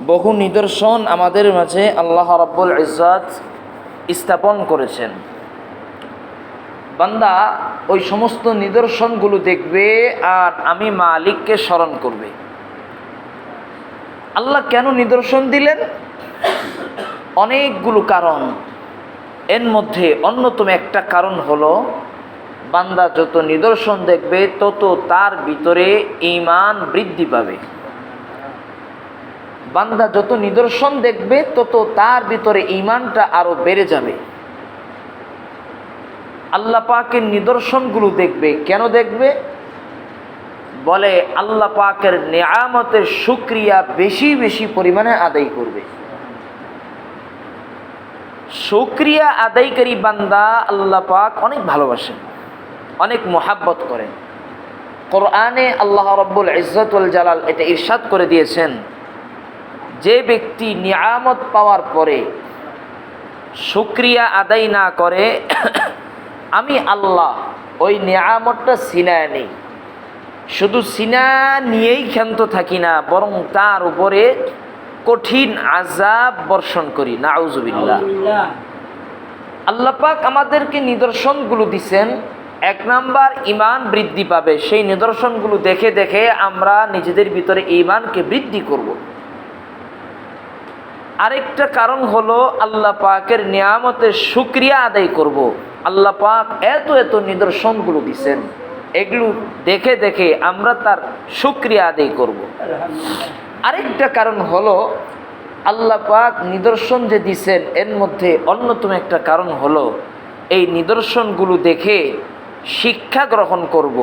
বহু নিদর্শন আমাদের মাঝে আল্লাহ রাব্বুল ইজ্জত স্থাপন করেছেন। বান্দা ওই সমস্ত নিদর্শনগুলো দেখবে আর আমি মালিককে স্মরণ করবে। আল্লাহ কেন নিদর্শন দিলেন? অনেকগুলো কারণ। এর মধ্যে অন্যতম একটা কারণ হলো, বান্দা যত নিদর্শন দেখবে তত তার ভিতরে ঈমান বৃদ্ধি পাবে। বান্দা যত নিদর্শন দেখবে তত তার ভিতরে ঈমানটা আরো বেড়ে যাবে। আল্লাহ পাকের নিদর্শনগুলো দেখবে, কেন দেখবে? বলে আল্লাহ পাকের নেয়ামতের শুকরিয়া বেশি বেশি পরিমাণে আদায় করবে। শুকরিয়া আদায়কারী বান্দা আল্লাহ পাক অনেক ভালোবাসেন, অনেক মোহাব্বত করেন। কোরআনে আল্লাহ রাব্বুল ইজ্জত ওয়াল জালাল এটা ইরশাদ করে দিয়েছেন, যে ব্যক্তি নিয়ামত পাওয়ার পরে শুকরিয়া আদায় না করে, আমি আল্লাহ ওই নিয়ামতটা ছিনায় নেই। শুধু ছিনা নিয়েই ক্ষান্ত থাকি না, বরং তার উপরে কঠিন আযাব বর্ষণ করি। নাউযুবিল্লাহ। আল্লাহ পাক আমাদেরকে নিদর্শনগুলো দিছেন। এক নাম্বার, ঈমান বৃদ্ধি পাবে। সেই নিদর্শনগুলো দেখে দেখে আমরা নিজেদের ভিতরে ঈমানকে বৃদ্ধি করব। আরেকটা কারণ হলো আল্লাহ পাকের নিয়ামতের শুকরিয়া আদায় করব। আল্লাহ পাক এত এত নিদর্শনগুলো দিছেন, এগুলো দেখে দেখে আমরা তার শুকরিয়া আদায় করব। আরেকটা কারণ হলো আল্লাহ পাক নিদর্শন যে দিছেন, এর মধ্যে অন্যতম একটা কারণ হলো এই নিদর্শনগুলো দেখে শিক্ষা গ্রহণ করব।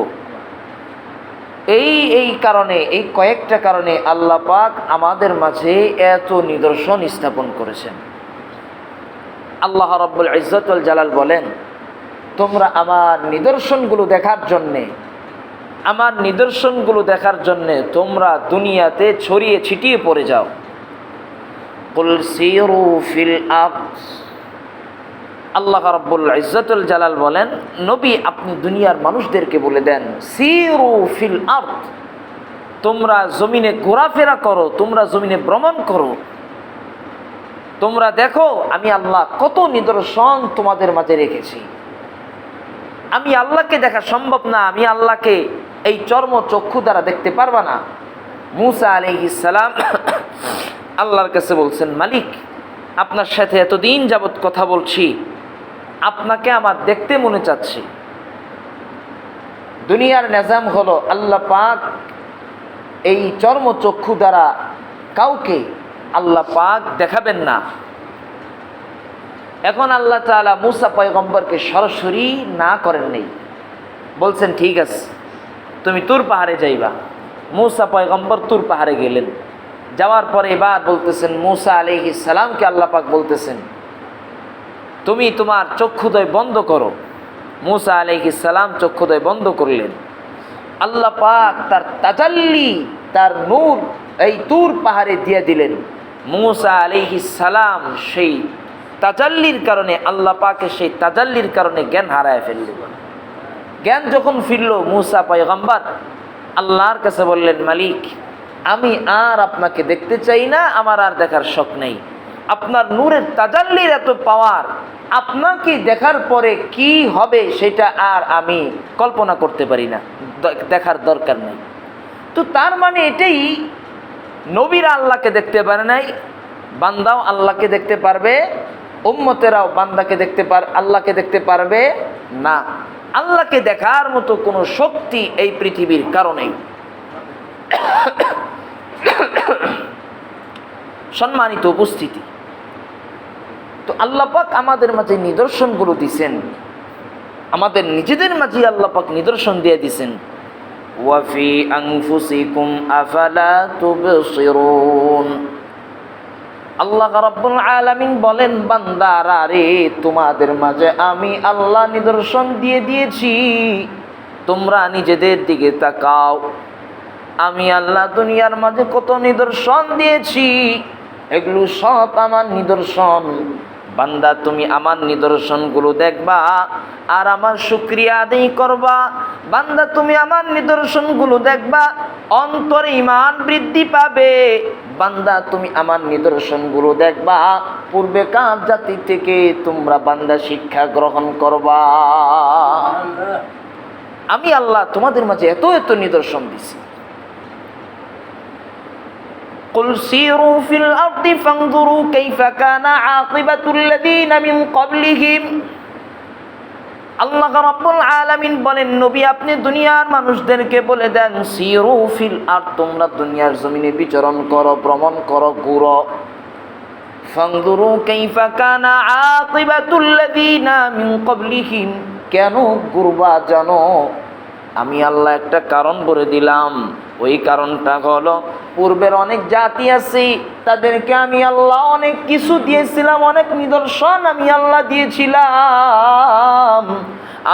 এই কারণে, এই কয়েকটা কারণে আল্লাহ পাক আমাদের মাঝে এত নিদর্শন স্থাপন করেছেন। আল্লাহ রাব্বুল ইজ্জত ওয়াল জালাল বলেন, তোমরা আমার নিদর্শনগুলো দেখার জন্যে তোমরা দুনিয়াতে ছড়িয়ে ছিটিয়ে পড়ে যাও। কুল সিরু ফিল আরদ। আল্লাহ রাব্বুল ইজ্জত ওয়াল জালাল বলেন, নবী আপনি দুনিয়ার মানুষদেরকে বলে দেন, সিরু ফিল আরদ, তোমরা জমিনে ঘোরাফেরা করো, তোমরা জমিনে ভ্রমণ করো, তোমরা দেখো আমি আল্লাহ কত নিদর্শন তোমাদের মাঝে রেখেছি। আমি আল্লাহকে দেখা সম্ভব না, আমি আল্লাহকে এই চর্ম চক্ষু দ্বারা দেখতে পারবা না। মূসা আলাইহিস সালাম আল্লাহর কাছে বলছেন, মালিক আপনার সাথে এতদিন যাবৎ কথা বলছি, আপনাকে আমার দেখতে মনে চাচ্ছে। দুনিয়ার নিজাম হলো আল্লাহ পাক এই চর্ম চক্ষু দ্বারা কাউকে আল্লাহ পাক দেখাবেন না। এখন আল্লাহ তাআলা মূসা পয়গম্বরকে সরাসরি না করেন নেই, বলছেন ঠিক আছে তুমি তুর পাহাড়ে যাইবা। মূসা পয়গম্বর তুর পাহাড়ে গেলেন। যাওয়ার পরে এবার বলতেছেন, মূসা আলাইহিস সালামকে আল্লাহ পাক বলতেছেন, তুমি তোমার চক্ষুদয় বন্ধ করো। মূসা আলাইহিস সালাম চক্ষুদয় বন্ধ করলেন। আল্লাহ পাক তার তাজাল্লি, তার নূর এই তুর পাহাড়ে দিয়ে দিলেন। মূসা আলাইহিস সালাম সেই তাজাল্লির কারণে, আল্লাহ পাকের সেই তাজাল্লির কারণে জ্ঞান হারায় ফেললেন। জ্ঞান যখন ফিরল, মূসা পয়গম্বর আল্লাহর কাছে বললেন, মালিক আমি আর আপনাকে দেখতে চাই না, আমার আর দেখার শখ নেই। আপনার নূরের তাজাল্লির এত পাওয়ার, আপনাকে দেখার পরে কি হবে সেটা আর আমি কল্পনা করতে পারি না, দেখার দরকার নেই। তো তার মানে এটাই, নবীরা আল্লাহকে দেখতে পারে নাই, বান্দাও আল্লাহকে দেখতে পারবে, উম্মতেরাও আল্লাহকে দেখতে পারবে না। আল্লাহকে দেখার মতো কোনো শক্তি এই পৃথিবীর কারণেই। সম্মানিত উপস্থিতি, তো আল্লাহ পাক আমাদের মাঝে নিদর্শনগুলো দিছেন, আমাদের নিজেদের মাঝে আল্লাহ পাক নিদর্শন দিয়ে দিছেন। ওয়াফি আনফুসিকুম আফালা তুবসিরুন। আল্লাহ রাব্বুল আলামিন বলেন, বান্দারা রে, তোমাদের মাঝে আমি আল্লাহ নিদর্শন দিয়ে দিয়েছি, তোমরা নিজেদের দিকে তাকাও। আমি আল্লাহ দুনিয়ার মাঝে কত নিদর্শন দিয়েছি, এগুলো সব আমার নিদর্শন। বান্দা তুমি আমার নিদর্শনগুলো দেখবা আর আমার শুকরিয়া আদায় করবা। বান্দা তুমি আমার নিদর্শনগুলো দেখবা, অন্তরে ঈমান বৃদ্ধি পাবে, বান্দা তুমি আমার নিদর্শনগুলো দেখবা, পূর্বেকার জাতি থেকে তোমরা বান্দা শিক্ষা গ্রহণ করবা। আমি আল্লাহ তোমাদের মাঝে এত এত নিদর্শন দিছি। قل سيروا في الأرض فانظروا كيف كان عاقبة الذين من قبلهم। আল্লাহ রাব্বুল আলামিন বলেন, নবী আপনি দুনিয়ার মানুষদেরকে বলে দেন, সিরু ফিল আরদ, তোমরা দুনিয়ার জমিনে বিচরণ করো, ভ্রমণ করো, ঘুরো। ফানজুরু কাইফা কানা আকিবাতুল লাযিনা মিন ক্বাবলিহিম, কেন ঘুরবা জানো? আমি আল্লাহ একটা কারণ বলে দিলাম। ওই কারণটা হলো, পূর্বের অনেক জাতি আছে, তাদেরকে আমি আল্লাহ অনেক কিছু দিয়েছিলাম, অনেক নিদর্শন আমি আল্লাহ দিয়েছিলাম।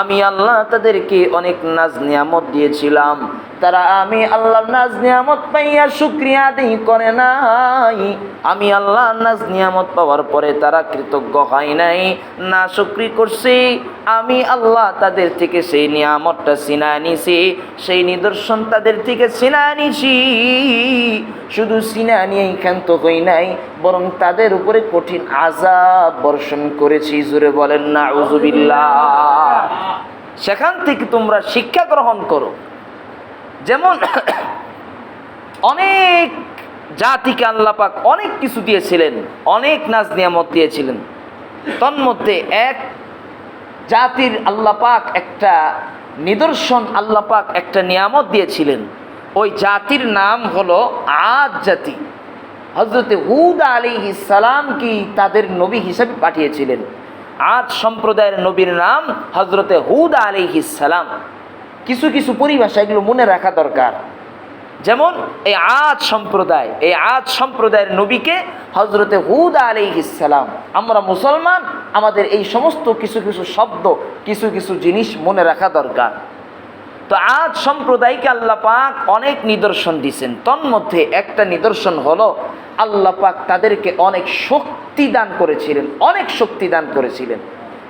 আমি আল্লাহ তাদেরকে অনেক নাজ নিয়ামত দিয়েছিলাম, তারা আমি আল্লাহর নাজ নিয়ামত পাইয়া শুকরিয়া আদায় করে নাই। আমি আল্লাহর নাজ নিয়ামত পাওয়ার পরে তারা কৃতজ্ঞ হয় নাই, না শুকরি করছে। আমি আল্লাহ তাদের থেকে সেই নিয়ামতটা ছিনায় নিছি, সেই নিদর্শন তাদের থেকে ছিনায় নিছি। শুধু ছিনায় নিয়েই ক্ষান্ত হই নাই, বরং তাদের উপরে কঠিন আযাব বর্ষণ করেছি। জোরে বলেন নাউযুবিল্লাহ। সেখান থেকে তোমরা শিক্ষা গ্রহণ করো। যেমন অনেক জাতিকে আল্লাহ পাক অনেক কিছু দিয়েছিলেন, অনেক নাজ নিয়ামত দিয়েছিলেন। তন্মধ্যে এক জাতির আল্লাহ পাক একটা নিদর্শন, আল্লাহ পাক একটা নিয়ামত দিয়েছিলেন। ওই জাতির নাম হলো আদ জাতি। হযরতে হুদ আলাইহিস সালাম কি তাদের নবী হিসেবে পাঠিয়েছিলেন। আদ সম্প্রদায়ের নবীর নাম হযরতে হুদ আলাইহিস সালাম। কিছু কিছু পরিভাষা এগুলো মনে রাখা দরকার। যেমন এই আদ সম্প্রদায়ের নবীকে হযরতে হুদ আলাইহিস সালাম। আমরা মুসলমান, আমাদের এই সমস্ত কিছু কিছু শব্দ, কিছু কিছু জিনিস মনে রাখা দরকার। তো আদ সম্প্রদায়কে আল্লাহ পাক অনেক নিদর্শন দিয়েছেন। তন্মধ্যে একটা নিদর্শন হলো, আল্লাহ পাক তাদেরকে অনেক শক্তি দান করেছিলেন, অনেক শক্তি দান করেছিলেন।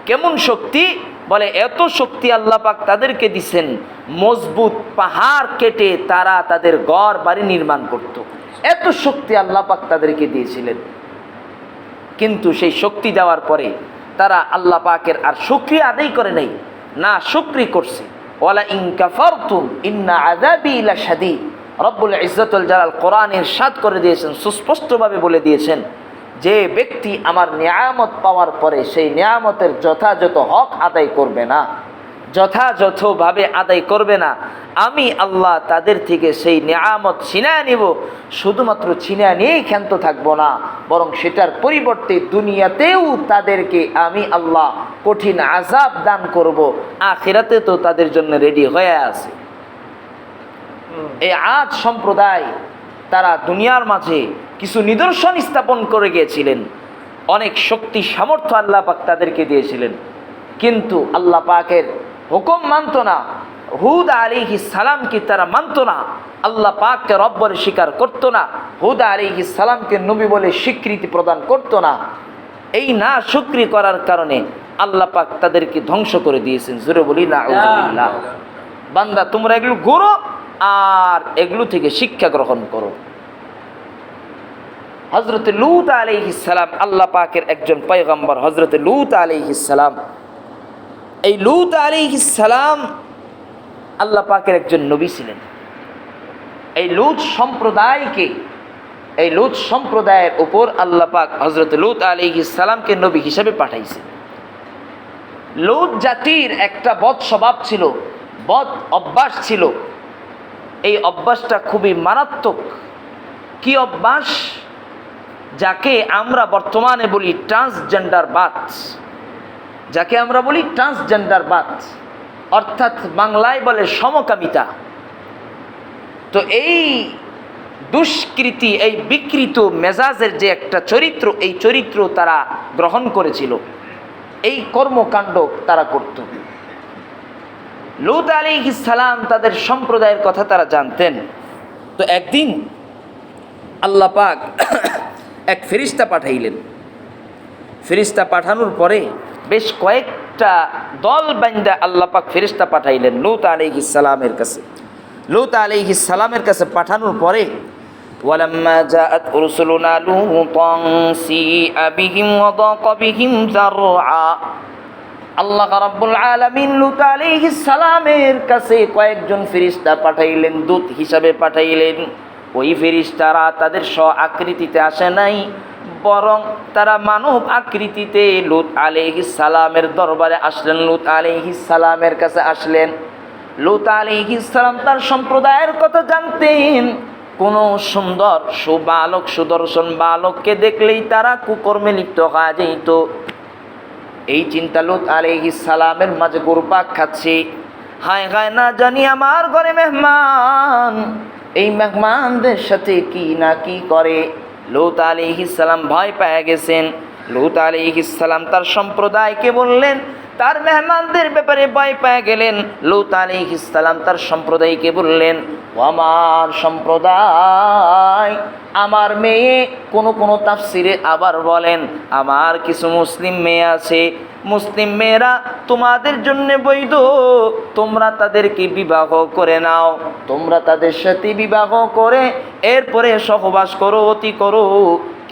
কেমন শক্তি? বলে এত শক্তি আল্লাহ পাক তাদেরকে দিছেন, মজবুত পাহাড় কেটে তারা তাদের ঘর বাড়ি নির্মাণ করত। এত শক্তি আল্লাহ পাক তাদেরকে দিয়েছিলেন। কিন্তু সেই শক্তি দেওয়ার পরে তারা আল্লাহ পাকের আর শুকরিয়া আদায় করে নাই, না শুকরি করছে। ওয়ালা ইন কাফারতুম ইন্না আযাবি লাশাদীদ। রব্বুল ইজ্জতুল জালাল কোরআনে ইরশাদ করে দিয়েছেন, সুস্পষ্টভাবে বলে দিয়েছেন, যে ব্যক্তি আমার নিয়ামত পাওয়ার পরে সেই নিয়ামতের যথাযথ হক আদায় করবে না, যথাযথভাবে আদায় করবে না, আমি আল্লাহ তাদের থেকে সেই নিয়ামত ছিনায় নিব। শুধুমাত্র ছিনায় নিয়েই ক্ষান্ত থাকবো না, বরং সেটার পরিবর্তে দুনিয়াতেও তাদেরকে আমি আল্লাহ কঠিন আযাব দান করব। আখিরাতে তো তাদের জন্য রেডি হয়ে আছে। এই আদ সম্প্রদায় তারা দুনিয়ার মাঝে কিছু নিদর্শন স্থাপন করে গিয়েছিলেন, অনেক শক্তি সামর্থ্য আল্লাহ পাক তাদেরকে দিয়েছিলেন, কিন্তু আল্লাহ পাকের হুকুম মানত না। হুদ আলাইহিস সালামকে তারা মানত না, আল্লাহ পাককে রব বলে স্বীকার করতো না, হুদ আলাইহিস সালামকে নবী বলে স্বীকৃতি প্রদান করতো না। এই না শুকরি করার কারণে আল্লাহ পাক তাদেরকে ধ্বংস করে দিয়েছেন। জোরে বলি নাউযুবিল্লাহ। বান্দা তোমরা এগুলো ঘুরো আর এগুলো থেকে শিক্ষা গ্রহণ করো। হযরতে লূত আলাইহিস সালাম আল্লাহ পাকের একজন পয়গম্বর। হযরতে লূত আলাইহিস সালাম, এই লূত আলাইহিস সালাম আল্লাহ পাকের একজন নবী ছিলেন। এই লূত সম্প্রদায়ের উপর আল্লাহ পাক হযরতে লূত আলাইহিস সালামকে নবী হিসেবে পাঠাইছেন। লূত জাতির একটা বদ স্বভাব ছিল, বদ অভ্যাস ছিল। এই অভ্যাসটা খুবই মারাত্মক। কি অভ্যাস? যাকে আমরা বর্তমানে বলি ট্রান্সজেন্ডারবাদ, যাকে আমরা বলি ট্রান্সজেন্ডারবাদ, অর্থাৎ বাংলায় বলে সমকামিতা। তো এই দুষ্কৃতি, এই বিকৃত মেজাজের যে একটা চরিত্র, এই চরিত্র তারা গ্রহণ করেছিল, এই কর্মকাণ্ড তারা করত। লূত আলাইহিস সালাম তাদের সম্প্রদায়ের কথা তারা জানতেন। তো একদিন আল্লাহ পাক এক ফেরেশতা পাঠাইলেন। ফেরেশতা পাঠানোর পরে বেশ কয়েকটা দল বান্দা আল্লাহ পাক ফেরেশতা পাঠাইলেন লূত আলাইহিস সালামের কাছে। লূত আলাইহিস সালামের কাছে পাঠানোর পরে ওয়ালাম্মা জাআত রুসুলুনা লূতান সিআ বিহিম ওয়া দাqa বিহিম যারআ। আল্লাহ রাব্বুল আলামিন লূত আলাইহিস সালামের কাছে কয়েকজন ফেরেশতা পাঠাইলেন, দূত হিসাবে পাঠাইলেন। ওই ফেরেশতারা তাদের স্ব আকৃতিতে আসে নাই, বরং তারা মানব আকৃতিতে লূত আলাইহিস সালামের দরবারে আসলেন, লূত আলাইহিস সালামের কাছে আসলেন। লূত আলাইহিস সালাম তার সম্প্রদায়ের কথা জানতেন। কোনো সুন্দর সুবালক সুদর্শন বালককে দেখলেই তারা কুকর্মে লিপ্ত হয়ে যেত। এই চিন্তা লূত আলাইহিস সালামের মাঝে ঘুরপাক খাচ্ছে। হায় হায়, না জানি আমার ঘরে মেহমান, এই মেহমানদের সাথে কি না কি করে। লূত আলাইহিস সালাম ভয় পেয়ে গেছেন। লূত আলাইহিস সালাম তার সম্প্রদায়কে বললেন, তার মেহমানদের ব্যাপারে ভয় পেয়ে গেলেন। লূত আলাইহিস সালাম তার সম্প্রদায়কে বললেন, ও আমার সম্প্রদায়, আমার মেয়ে, কোনো তাফসিরে আবার বলেন আমার কিছু মুসলিম মেয়ে আছে, মুসলিম মেয়েরা তোমাদের জন্য বৈধ, তোমরা তাদেরকে বিবাহ করে নাও, তোমরা তাদের সাথে বিবাহ করে এরপরে সহবাস করো, অতি করো।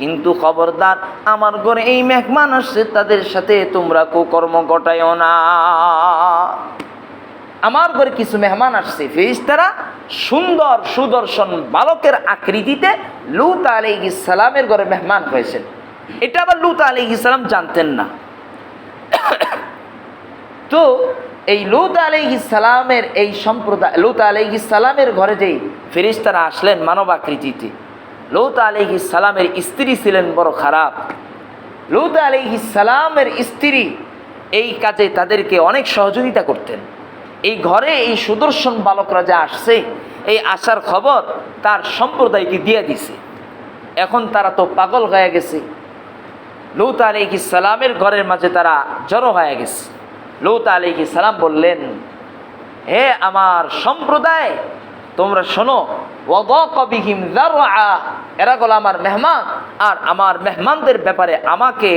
কিন্তু খবরদার, আমার ঘরে এই মেহমান আসছে, তাদের সাথে তোমরা কুকর্ম ঘটায়ও না। আমার ঘরে কিছু মেহমান আসছে, ফেরেশতারা সুন্দর সুদর্শন বালকের আকৃতিতে লূত আলাইহিস সালামের ঘরে মেহমান হয়েছেন। এটা আবার লূত আলাইহিস সালাম জানতেন না। তো এই লূত আলাইহিস সালামের এই সম্প্রদায়, লূত আলাইহিস সালামের ঘরে যেই ফেরেশতারা আসলেন মানব আকৃতিতে, লূত আলাইহিস সালামের স্ত্রী ছিলেন বড় খারাপ। লূত আলাইহিস সালামের স্ত্রী এই কাজে তাদেরকে অনেক সহযোগিতা করতেন। এই ঘরে এই সুদর্শন বালকরা যে আসছে, এই আসার খবর তার সম্প্রদায়কে দিয়ে দিছে। এখন তারা তো পাগল হয়ে গেছে। লূত আলাইহিস সালামের ঘরের মাঝে তারা জড়ো হয়ে গেছে। লূত আলাইহিস সালাম বললেন, হে আমার সম্প্রদায়, তোমরা শোনো, ওয়াদাকা বিহিম যারআ, এরা হলো আমার মেহমান, আর আমার মেহমানদের ব্যাপারে আমাকে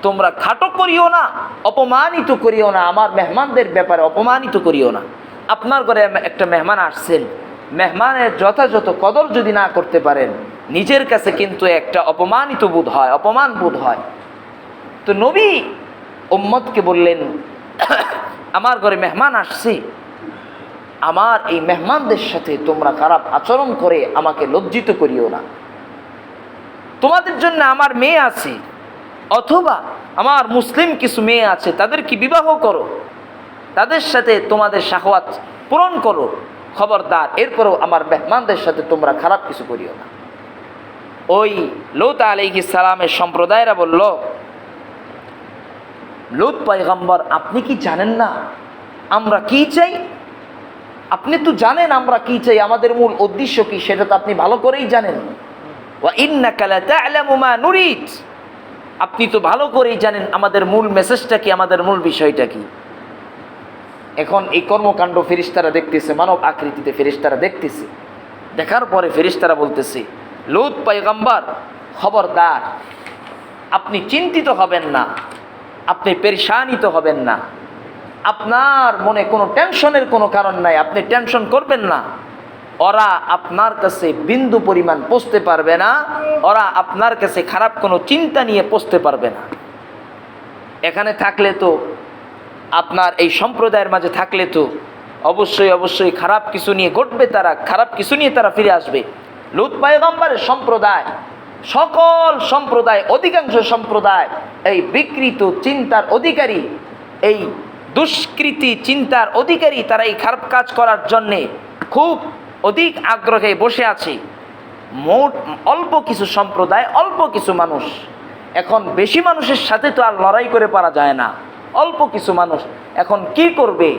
তোমরা খাটো করিও না, অপমানিত করিও না, আমার মেহমানদের ব্যাপারে অপমানিত করিও না। আপনার ঘরে একটা মেহমান আসছেন, মেহমানের যথাযথ কদর যদি না করতে পারেন, নিজের কাছে কিন্তু একটা অপমানিত বোধ হয়, অপমান বোধ হয়। তো নবী উম্মতকে বললেন, আমার ঘরে মেহমান আসছে, আমার এই মেহমানদের সাথে তোমরা খারাপ আচরণ করে আমাকে লজ্জিত করিও না। তোমাদের জন্য আমার মেয়ে আছে, অথবা আমার মুসলিম কিছু মেয়ে আছে, তাদেরকে বিবাহ করো, তাদের সাথে তোমাদের শাহওয়াত পূরণ করো, খবরদার এরপরও আমার মেহমানদের সাথে তোমরা খারাপ কিছু করিও না। ওই লূত আলাইহিস সালামের সম্প্রদায়রা বলল, লূত পয়গম্বর, আপনি কি জানেন না আমরা কি চাই? আপনি তো জানেন আমরা কি চাই, আমাদের মূল উদ্দেশ্য কি, সেটা তো আপনি ভালো করেই জানেন। ওয়া ইন্নাকা লা তা'লামু মা নুরিদ, আপনি তো ভালো করেই জানেন আমাদের মূল মেসেজটা কি, আমাদের মূল বিষয়টা কি। এখন এই কর্মকাণ্ড ফেরেশতারা দেখতেছে, মানব আকৃতিতে ফেরেশতারা দেখতেছে। দেখার পরে ফেরেশতারা বলতেছে, লূত পয়গম্বর, খবরদার, আপনি চিন্তিত হবেন না, আপনি পেরেশানিত হবেন না, আপনার মনে কোনো টেনশনের কোনো কারণ নাই, আপনি টেনশন করবেন না। ওরা আপনার কাছে বিন্দু পরিমাণ পৌঁছতে পারবে না, ওরা আপনার কাছে খারাপ কোনো চিন্তা নিয়ে পৌঁছতে পারবে না। এখানে থাকলে তো, আপনার এই সম্প্রদায়ের মাঝে থাকলে তো অবশ্যই খারাপ কিছু নিয়ে ঘটবে, তারা খারাপ কিছু নিয়ে তারা ফিরে আসবে। লূত পয়গম্বরের সম্প্রদায়, সকল সম্প্রদায়, অধিকাংশ সম্প্রদায় এই বিকৃত চিন্তার অধিকারী, এই দুষ্কৃতি চিন্তার অধিকারী, তারা এই খারাপ কাজ করার জন্যে খুব অধিক আগ্রহে বসে আছে। মোট অল্প কিছু সম্প্রদায়, অল্প কিছু মানুষ, এখন বেশি মানুষের সাথে তো আর লড়াই করে পারা যায় না, অল্প কিছু মানুষ এখন কি করবে?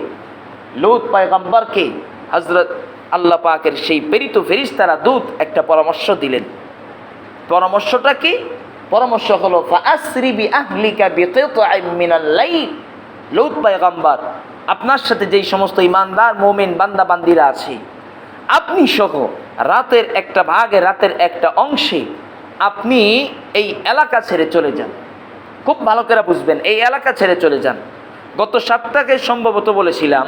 লূত পয়গম্বরকে হযরত আল্লাহ পাকের সেই প্রেরিত ফেরেশতারা দূত একটা পরামর্শ দিলেন। পরামর্শটা কি? পরামর্শ হলো, ফাআসরি বিআহলিকা বিকিতআইন মিনাল লাইল, লূত পয়গম্বর, আপনার সাথে যেই সমস্ত ইমানদার মুমিন বান্দা বান্দিরা আছে, আপনি সহ রাতের একটা ভাগে, রাতের একটা অংশে আপনি এই এলাকা ছেড়ে চলে যান। খুব ভালো করে বুঝবেন, এই এলাকা ছেড়ে চলে যান। গত সপ্তাহে সম্ভবত বলেছিলাম,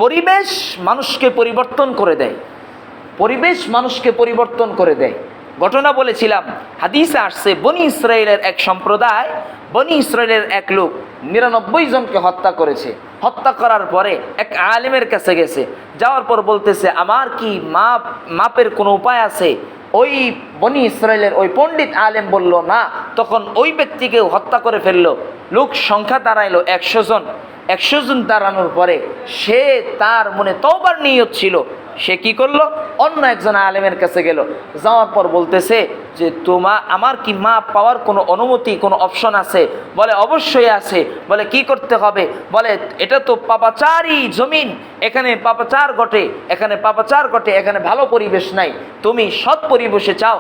পরিবেশ মানুষকে পরিবর্তন করে দেয়, পরিবেশ মানুষকে পরিবর্তন করে দেয়। ঘটনা বলেছিলাম, হাদিসে আসছে বনি ইসরায়েলের এক সম্প্রদায়, বনি ইসরায়েলের এক লোক 99 জনকে হত্যা করেছে। হত্যা করার পরে এক আলেমের কাছে গেছে, যাওয়ার পর বলতেছে আমার কি মাপের কোনো উপায় আছে? ওই বনি ইসরায়েলের ওই পণ্ডিত আলেম বলল না। তখন ওই ব্যক্তিকে হত্যা করে ফেললো। লোক সংখ্যা দাঁড়াইলো 100 জন। 100 জন দাঁড়ানোর পরে সে তার মনে তওবার নিয়ত ছিল, সে কি করলো? অন্য একজন আলেমের কাছে গেল। যাওয়ার পর বলতেছে যে আমার কি মাপ পাওয়ার কোনো অনুমতি, কোনো অপশন আছে? বলে অবশ্যই আছে। বলে কি করতে হবে? বলে এটা তো পাপাচারী জমিন, এখানে পাপাচার ঘটে, এখানে পাপাচার ঘটে, এখানে ভালো পরিবেশ নাই। তুমি সৎ পরিবেশে চাও,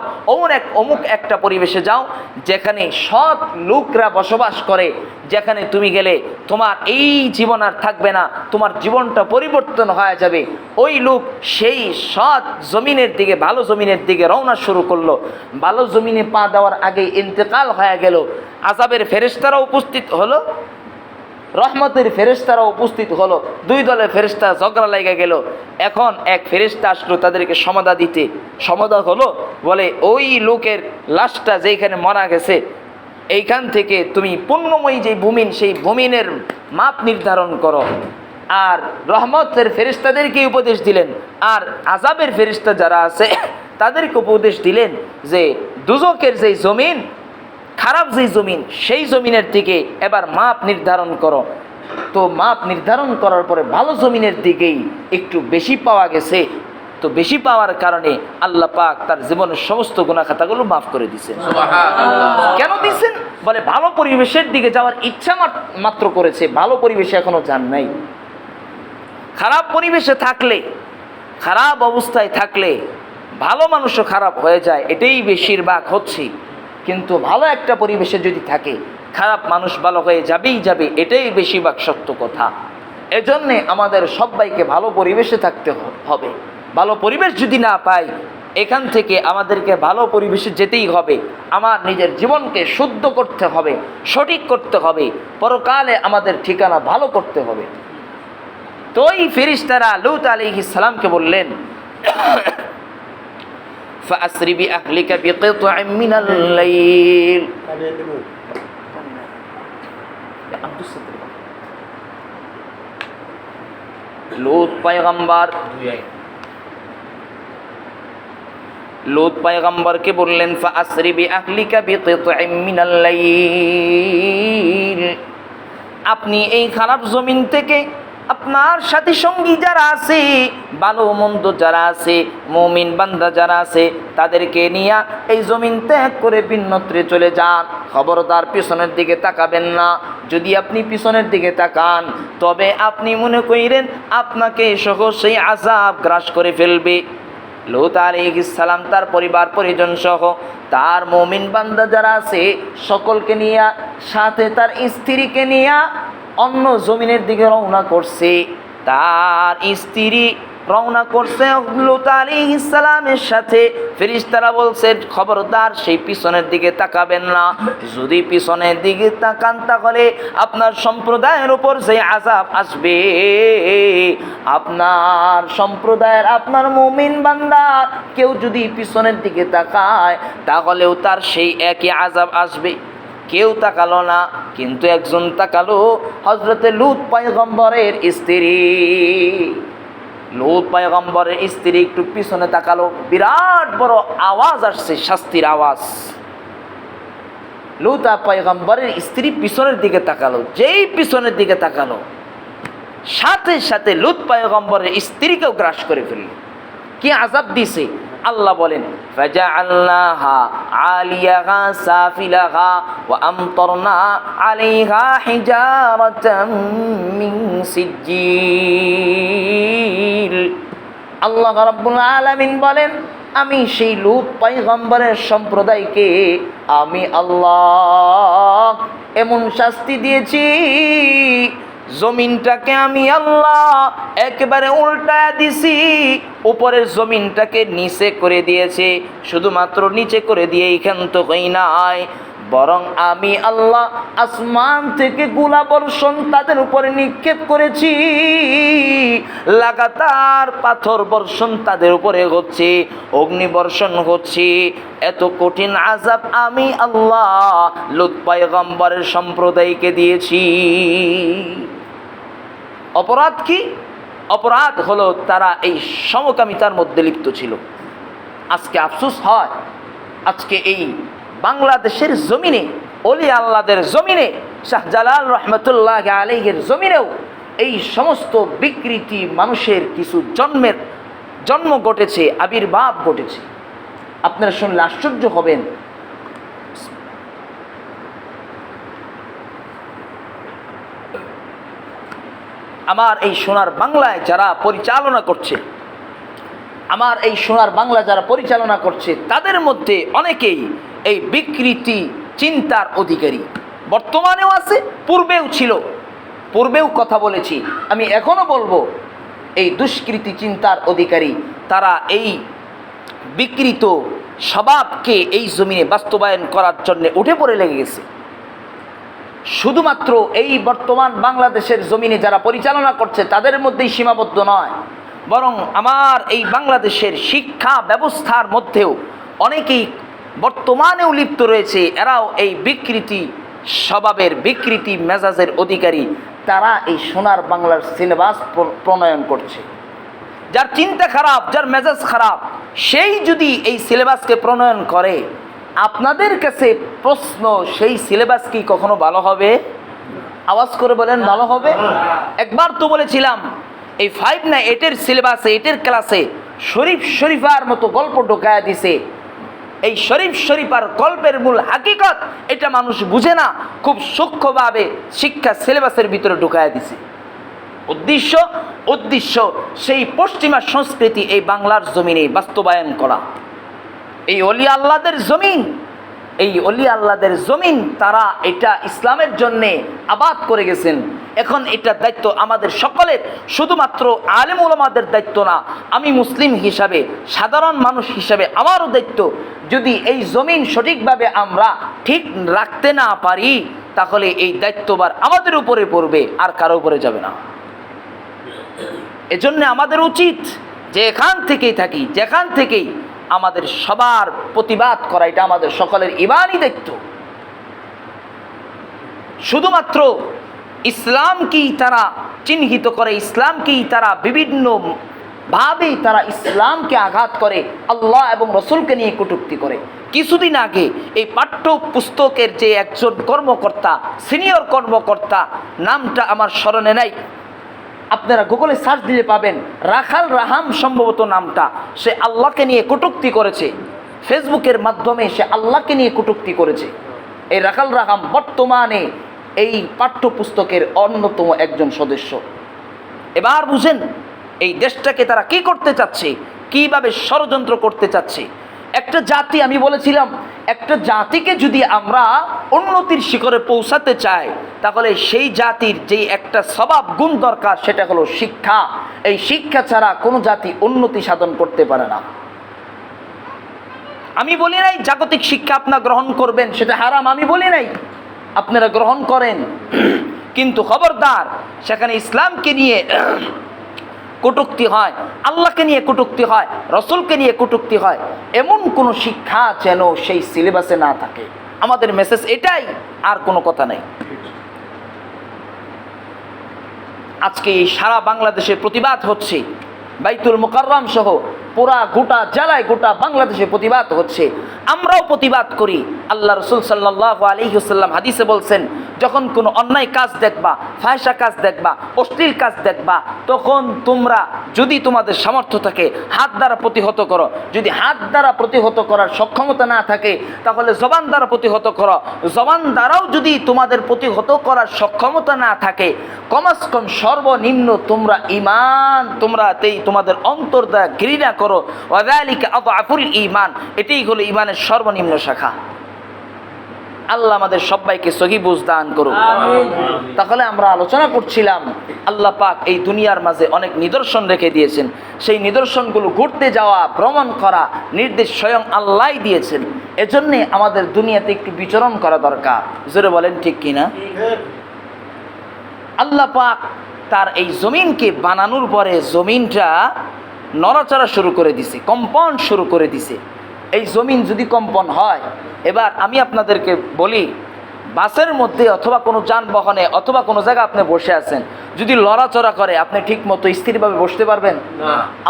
অমুক একটা পরিবেশে যাও যেখানে সৎ লোকরা বসবাস করে, যেখানে তুমি গেলে তোমার এই জীবন আর থাকবে না, তোমার জীবনটা পরিবর্তন হয়ে যাবে। ওই লোক সেই সৎ জমিনের দিকে, ভালো জমিনের দিকে রওনা শুরু করলো। ভালো জমিনে পা দেওয়ার আগে ইন্তেকাল হয়ে গেল। আযাবের ফেরেশতারা উপস্থিত হলো, রহমতের ফেরেশতারা উপস্থিত হলো। দুই দলের ফেরেশতা ঝগড়া লেগে গেল। এখন এক ফেরেশতা আসলো তাদেরকে সমাধা দিতে। সমাধা হলো, বলে ওই লোকের লাশটা যেখানে মারা গেছে এইখান থেকে তুমি পুণ্যময়ী যে ভূমিন, সেই ভূমিনের মাপ নির্ধারণ করো। আর রহমতের ফেরেশতাদেরকে উপদেশ দিলেন, আর আযাবের ফেরেশতা যারা আছে তাদেরকে উপদেশ দিলেন যে দুজকের যেই জমিন, খারাপ যেই জমিন, সেই জমিনের দিকে এবার মাপ নির্ধারণ করো। তো মাপ নির্ধারণ করার পরে ভালো জমিনের দিকেই একটু বেশি পাওয়া গেছে। তো বেশি পাওয়ার কারণে আল্লাহ পাক তার জীবনের সমস্ত গুনাহ খাতাগুলো মাফ করে দিয়েছেন। কেন দিচ্ছেন? বলে ভালো পরিবেশের দিকে যাওয়ার ইচ্ছা মাত্র করেছে, ভালো পরিবেশে এখনো যান নাই। খারাপ পরিবেশে থাকলে, খারাপ অবস্থায় থাকলে ভালো মানুষও খারাপ হয়ে যায়, এটাই বেশিরভাগ হচ্ছে। কিন্তু ভালো একটা পরিবেশে যদি থাকে, খারাপ মানুষ ভালো হয়ে যাবেই যাবে, এটাই বেশিরভাগ সত্য কথা। এজন্যে আমাদের সবাইকে ভালো পরিবেশে থাকতে হবে। ভালো পরিবেশ যদি না পাই, এখান থেকে আমাদেরকে ভালো পরিবেশে যেতেই হবে। আমার নিজের জীবনকে শুদ্ধ করতে হবে, সঠিক করতে হবে, পরকালে আমাদের ঠিকানা ভালো করতে হবে। তো এই ফেরেশতারা লূত আলাইহিস সালামকে বললেন فأسر بأهلك بقطع من الليل লূত পয়গম্বরকে বললেন فأسر بأهلك بقطع من الليل, আপনি এই খারাপ জমিন থেকে আপনার সাথী সঙ্গী যারা আছে, ভালো মন্দ যারা আছে, মুমিন বান্দা যারা আছে, তাদেরকে নিয়ে এই জমিন ত্যাগ করে ভিন্নত্রে চলে যান। খবরদার পিছনের দিকে তাকাবেন না। যদি আপনি পিছনের দিকে তাকান, তবে আপনি মনে করেন আপনাকে সহ সেই আযাব গ্রাস করে ফেলবে। লূত আলাইহিস সালাম তার পরিবার পরিজন সহ তার মুমিন বান্দা যারা আছে সকলকে নিয়ে, সাথে তার স্ত্রীকে নিয়ে অন্য জমিনের দিকে রওনা করছে। তার স্ত্রী রওনা করছে লূত আলাইহিস সালামের সাথে। ফেরেশতারা বলছে খবরদার সেই পিছনের দিকে তাকাবেন না। যদি পিছনের দিকে তাকান তাহলে আপনার সম্প্রদায়ের উপর যে আযাব আসবে, আপনার সম্প্রদায়ের, আপনার মুমিন বান্দা কেউ যদি পিছনের দিকে তাকায় তাহলেও তার সেই একই আযাব আসবে। কেউ তাকালো না, কিন্তু একজন তাকালো, হযরতে লূত পয়গম্বরের স্ত্রী। লূত পয়গম্বরের স্ত্রী একটু পিছনে তাকালো, বিরাট বড় আওয়াজ আসছে, শাস্তির আওয়াজ। লূত পয়গম্বরের স্ত্রী পিছনের দিকে তাকালো। যেই পিছনের দিকে তাকালো, সাথে সাথে লূত পয়গম্বরের স্ত্রীকেও গ্রাস করে ফেলল। কি আযাব দিছে আল্লাহ বলেন, ফাজআলনাহা আলিয়াহা সাফিলাহা ওয়া আমতারনা আলাইহা হিজারাতাম মিন সিজ্জিল। আল্লাহ রাব্বুল আলামিন বলেন, আমি সেই লূত পয়গম্বরের সম্প্রদায়কে আমি আল্লাহ এমন শাস্তি দিয়েছি, জমিনটাকে আমি আল্লাহ একেবারে উল্টায় দিছি। উপরের জমিনটাকে নিচে করে দিয়েছে, শুধুমাত্র নিচে করে দিয়ে এখান তো হই নাই, বরং আমি আল্লাহ আসমান থেকে গোলা বর্ষণ তাদের উপরে নিক্ষেপ করেছি, লাগাতার পাথর বর্ষণ তাদের উপরে হচ্ছে, অগ্নি বর্ষণ হচ্ছে। এত কঠিন আযাব আমি আল্লাহ লূত পয়গম্বরের সম্প্রদায়কে দিয়েছি। অপরাধ কি? অপরাধ হলো তারা এই সমকামিতার মধ্যে লিপ্ত ছিল। আজকে আফসোস হয়, আজকে এই বাংলাদেশের জমিনে, ওলি আল্লাহদের জমিনে, শাহজালাল রহমতুল্লাহ আলাইহির জমিনেও এই সমস্ত বিকৃতি মানুষের কিছু জন্ম ঘটেছে, আবির্ভাব ঘটেছে। আপনারা শুনলে আশ্চর্য হবেন। আমার এই সোনার বাংলায় যারা পরিচালনা করছে, আমার এই সোনার বাংলা যারা পরিচালনা করছে, তাদের মধ্যে অনেকেই এই বিকৃতি চিন্তার অধিকারী। বর্তমানেও আছে, পূর্বেও ছিল, পূর্বেও কথা বলেছি, আমি এখনো বলবো। এই দুষ্কৃতি চিন্তার অধিকারী তারা এই বিকৃত স্বভাবকে এই জমিনে বাস্তবায়ন করার জন্য উঠে পড়ে লেগে গেছে। শুধুমাত্র এই বর্তমান বাংলাদেশের জমিনে যারা পরিচালনা করছে তাদের মধ্যেই সীমাবদ্ধ নয়, বরং আমার এই বাংলাদেশের শিক্ষা ব্যবস্থার মধ্যেও অনেকেই বর্তমানেও লিপ্ত রয়েছে। এরাও এই বিকৃতি স্বভাবের, বিকৃতি মেজাজের অধিকারী। তারা এই সোনার বাংলার সিলেবাস প্রণয়ন করছে। যার চিন্তা খারাপ, যার মেজাজ খারাপ, সেই যদি এই সিলেবাসকে প্রণয়ন করে, আপনাদের কাছে প্রশ্ন, সেই সিলেবাস কি কখনো ভালো হবে? আওয়াজ করে বলেন, ভালো হবে? একবার তো বলেছিলাম, এই 5 না 8-এর সিলেবাসে, 8-এর ক্লাসে শরীফ শরীফার মতো গল্প ঢোকায়া দিছে। এই শরীফ শরীফার গল্পের মূল হাকিকত এটা মানুষ বুঝে না, খুব সূক্ষ্মভাবে শিক্ষা সিলেবাসের ভিতরে ঢোকায়া দিছে। উদ্দেশ্য সেই পশ্চিমা সংস্কৃতি এই বাংলার জমিনে বাস্তবায়ন করা। এই অলি আল্লাহদের জমিন, এই অলি আল্লাহদের জমিন, তারা এটা ইসলামের জন্যে আবাদ করে গেছেন। এখন এটার দায়িত্ব আমাদের সকলের, শুধুমাত্র আলেম ওলামাদের দায়িত্ব না। আমি মুসলিম হিসাবে, সাধারণ মানুষ হিসাবে আমারও দায়িত্ব। যদি এই জমিন সঠিকভাবে আমরা ঠিক রাখতে না পারি, তাহলে এই দায়িত্বভার আমাদের উপরে পড়বে, আর কারো উপরে যাবে না। এজন্য আমাদের উচিত যে এখান থেকেই থাকি, যেখান থেকেই আমাদের সবার প্রতিবাদ করা, এটা আমাদের সকলের ইমানই দায়িত্ব। শুধুমাত্র ইসলামকেই তারা চিহ্নিত করে, ইসলামকেই তারা বিভিন্ন ভাবেই তারা ইসলামকে আঘাত করে, আল্লাহ এবং রসুলকে নিয়ে কটূক্তি করে। কিছুদিন আগে এই পাঠ্য পুস্তকের যে একজন কর্মকর্তা, সিনিয়র কর্মকর্তা, নামটা আমার স্মরণে নাই, আপনারা গুগলে সার্চ দিলে পাবেন, রাখাল রাহাম সম্ভবত নামটা। সে আল্লাহকে নিয়ে কটূক্তি করেছে, ফেসবুকের মাধ্যমে সে আল্লাহকে নিয়ে কটূক্তি করেছে। এই রাখাল রাহাম বর্তমানে এই পাঠ্যপুস্তকের অন্যতম একজন সদস্য। এবার বুঝেন এই দেশটাকে তারা কি করতে চাচ্ছে, কিভাবে ষড়যন্ত্র করতে চাচ্ছে। একটা জাতি, আমি বলেছিলাম, একটা জাতিকে যদি আমরা উন্নতির শিখরে পৌঁছাতে চাই, তাহলে সেই জাতির যে একটা স্বভাব গুণ দরকার, সেটা হলো শিক্ষা। এই শিক্ষা ছাড়া কোনো জাতি উন্নতি সাধন করতে পারে না। আমি বলি নাই জাগতিক শিক্ষা আপনারা গ্রহণ করবেন, সেটা হারাম, আমি বলি নাই, আপনারা গ্রহণ করেন, কিন্তু খবরদার সেখানে ইসলামকে নিয়ে কটূক্তি হয়, আল্লাহকে নিয়ে কটূক্তি হয়, রসুলকে নিয়ে কটূক্তি হয়, এমন কোনো শিক্ষা যেন সেই সিলেবাসে না থাকে। আমাদের মেসেজ এটাই, আর কোনো কথা নেই। আজকে এই সারা বাংলাদেশে প্রতিবাদ হচ্ছে, বাইতুল মুকাররম সহ পুরা গোটা জেলায়, গোটা বাংলাদেশে প্রতিবাদ হচ্ছে। আমরাও প্রতিবাদ করি। আল্লাহ রসুল সাল্লাল্লাহু আলাইহি ওয়াসাল্লাম হাদিসে বলছেন, যখন কোনো অন্যায় কাজ দেখবা, ফাহিশা কাজ দেখবা, অশ্লীল কাজ দেখবা, তখন তোমরা যদি তোমাদের সামর্থ্য থাকে হাত দ্বারা প্রতিহত করো। যদি হাত দ্বারা প্রতিহত করার সক্ষমতা না থাকে, তাহলে জবান দ্বারা প্রতিহত করো। জবান দ্বারাও যদি তোমাদের প্রতিহত করার সক্ষমতা না থাকে, কমাস কম সর্বনিম্ন তোমরা ঈমান, তোমরা তোমাদের অন্তর দ্বারা ঘৃণা করো। ওয়াযালিকা আযআফুল ঈমান, এটাই হলো ঈমানের সর্বনিম্ন শাখা। আল্লাহ আমাদের সবাইকে সহি বুঝ দান করুন। তাহলে আমরা আলোচনা করছিলাম আল্লাহ পাক এই দুনিয়ার মাঝে অনেক নিদর্শন রেখে দিয়েছেন, সেই নিদর্শনগুলো ঘুরতে যাওয়া, ভ্রমণ করা নির্দেশ স্বয়ং আল্লাহই দিয়েছেন। এজন্যে আমাদের দুনিয়াতে একটু বিচরণ করা দরকার। জোরে বলেন ঠিক কিনা? আল্লাহ পাক তার এই জমিনকে বানানোর পরে জমিনটা নড়াচড়া শুরু করে দিছে, কম্পন শুরু করে দিছে। এই জমিন যদি কম্পন হয়, এবার আমি আপনাদেরকে বলি, বাসের মধ্যে অথবা কোনো যানবাহনে অথবা কোনো জায়গায় আপনি বসে আছেন, যদি লড়াচড়া করে আপনি ঠিক মতো স্থিরভাবে বসতে পারবেন?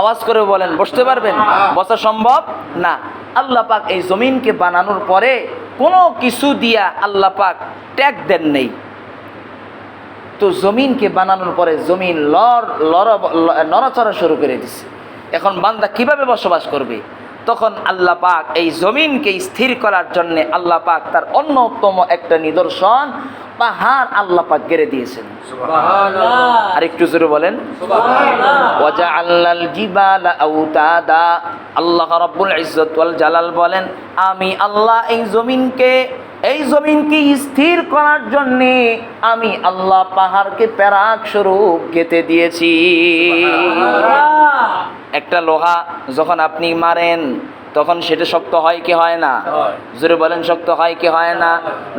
আওয়াজ করে বলেন, বসতে পারবেন? বসা সম্ভব না। আল্লাহ পাক এই জমিনকে বানানোর পরে কোনো কিছু দিয়া আল্লাহ পাক ট্যাগ দেন নেই। তো জমিনকে বানানোর পরে জমিন নড়াচড়া শুরু করে দিছে। এখন বান্দা কিভাবে বসবাস করবে? তখন আল্লাহ পাক এই জমিনকে স্থির করার জন্য আল্লাহ পাক তার অন্যতম একটা নিদর্শন পাহাড় আল্লাহ পাক গেড়ে দিয়েছেন। সুবহানাল্লাহ। আর একটু জোরে বলেন সুবহানাল্লাহ। ওয়াজআলনাল জিবালা আওতাদা। আল্লাহ রাব্বুল ইজ্জত ওয়াল জালাল বলেন, আমি আল্লাহ এই জমিনকে স্থির করার জন্যে আমি আল্লাহ পাহাড়কে প্যারাক স্বরূপ গেঁথে দিয়েছি। একটা লোহা যখন আপনি মারেন তখন সেটা শক্ত হয় কি হয় না? জোরে বলেন, শক্ত হয় কি হয় না?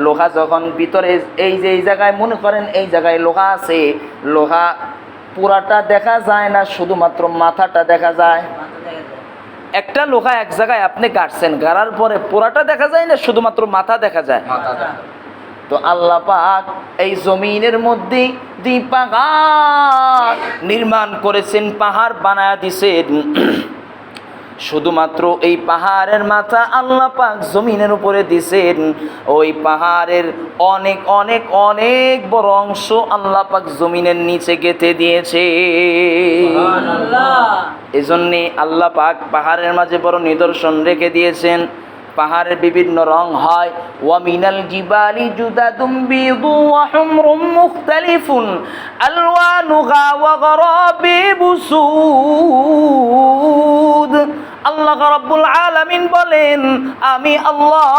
লোহা যখন ভিতরে এই জায়গায় মনে করেন এই জায়গায় লোহা আছে, লোহা পুরাটা দেখা যায় না, শুধুমাত্র মাথাটা দেখা যায়। একটা লোহা এক জায়গায় আপনি গাড়ছেন, গাড়ার পরে পুরাটা দেখা যায় না, শুধুমাত্র মাথা দেখা যায়। তো আল্লাহ পাক এই জমিনের মধ্যে পাহাড় নির্মাণ করেছেন, পাহাড় বানায়া দিছেন। শুধুমাত্র এই পাহাড়ের মাথা আল্লাহ পাক জমিনের উপরে দিছেন, ওই পাহাড়ের অনেক অনেক অনেক বড় অংশ আল্লাহ পাক জমিনের নিচে গেঁথে দিয়েছে। এজন্যে আল্লাহ পাক পাহাড়ের মাঝে বড় নিদর্শন রেখে দিয়েছেন। পাহাড়ের বিভিন্ন রং হয়, ওয়া মিনাল জিবালি জুদাদুম বিদু ওয়া হুমরুম মুখতালিফুন আলওয়ানুহা ওয়া গরাবিবু সুদ। আল্লাহ রাব্বুল আলামিন বলেন, আমি আল্লাহ